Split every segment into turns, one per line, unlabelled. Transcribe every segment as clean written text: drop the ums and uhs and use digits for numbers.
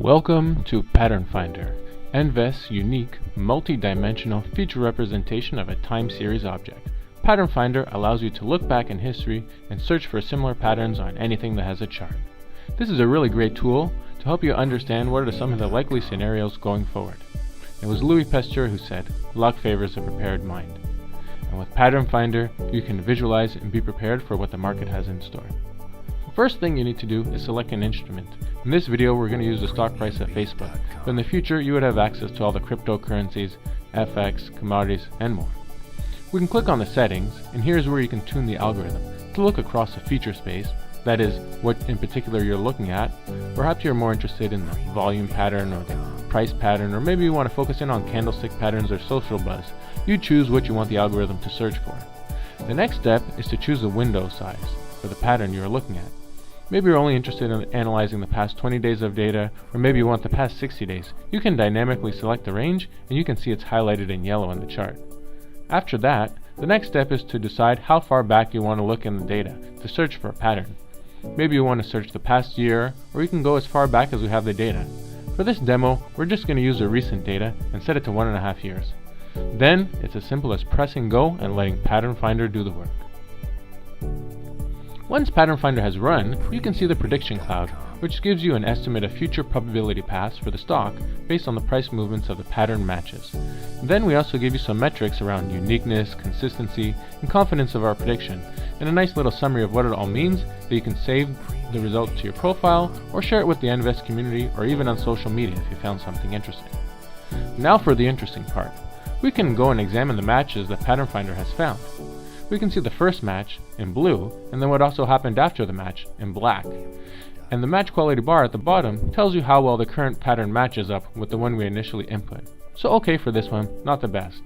Welcome to Pattern Finder, Nvest's unique, multi-dimensional feature representation of a time series object. Pattern Finder allows you to look back in history and search for similar patterns on anything that has a chart. This is a really great tool to help you understand what are some of the likely scenarios going forward. It was Louis Pasteur who said, "Luck favors a prepared mind." And with Pattern Finder, you can visualize and be prepared for what the market has in store. First thing you need to do is select an instrument. In this video we're going to use the stock price of Facebook, but in the future you would have access to all the cryptocurrencies, FX, commodities, and more. We can click on the settings, and here's where you can tune the algorithm to look across the feature space, that is, what in particular you're looking at. Perhaps you're more interested in the volume pattern or the price pattern, or maybe you want to focus in on candlestick patterns or social buzz. You choose what you want the algorithm to search for. The next step is to choose the window size for the pattern you're looking at. Maybe you're only interested in analyzing the past 20 days of data, or maybe you want the past 60 days. You can dynamically select the range, and you can see it's highlighted in yellow in the chart. After that, the next step is to decide how far back you want to look in the data to search for a pattern. Maybe you want to search the past year, or you can go as far back as we have the data. For this demo, we're just going to use the recent data and set it to 1.5 years. Then, it's as simple as pressing go and letting Pattern Finder do the work. Once Pattern Finder has run, you can see the prediction cloud, which gives you an estimate of future probability paths for the stock based on the price movements of the pattern matches. Then we also give you some metrics around uniqueness, consistency, and confidence of our prediction, and a nice little summary of what it all means that you can save the result to your profile or share it with the Nvest community or even on social media if you found something interesting. Now for the interesting part. We can go and examine the matches that Pattern Finder has found. We can see the first match in blue, and then what also happened after the match in black. And the match quality bar at the bottom tells you how well the current pattern matches up with the one we initially input. So okay for this one, not the best.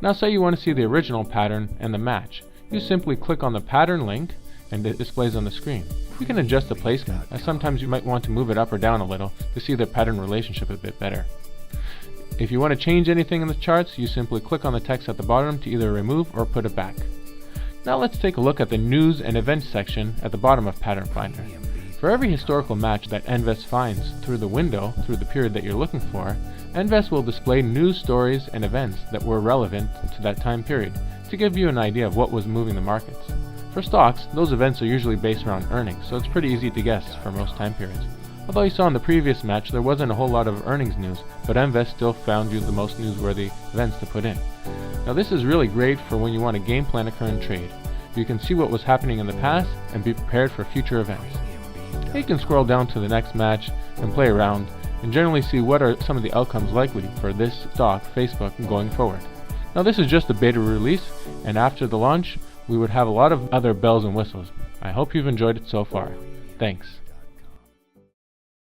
Now say you want to see the original pattern and the match. You simply click on the pattern link and it displays on the screen. You can adjust the placement, as sometimes you might want to move it up or down a little to see the pattern relationship a bit better. If you want to change anything in the charts, you simply click on the text at the bottom to either remove or put it back. Now let's take a look at the News and Events section at the bottom of Pattern Finder. For every historical match that Nvest finds through the window, through the period that you're looking for, Nvest will display news stories and events that were relevant to that time period to give you an idea of what was moving the markets. For stocks, those events are usually based around earnings, so it's pretty easy to guess for most time periods. Although you saw in the previous match there wasn't a whole lot of earnings news, but Nvest still found you the most newsworthy events to put in. Now this is really great for when you want to game plan a current trade. You can see what was happening in the past and be prepared for future events. You can scroll down to the next match and play around and generally see what are some of the outcomes likely for this stock, Facebook, going forward. Now this is just a beta release, and after the launch we would have a lot of other bells and whistles. I hope you've enjoyed it so far. Thanks.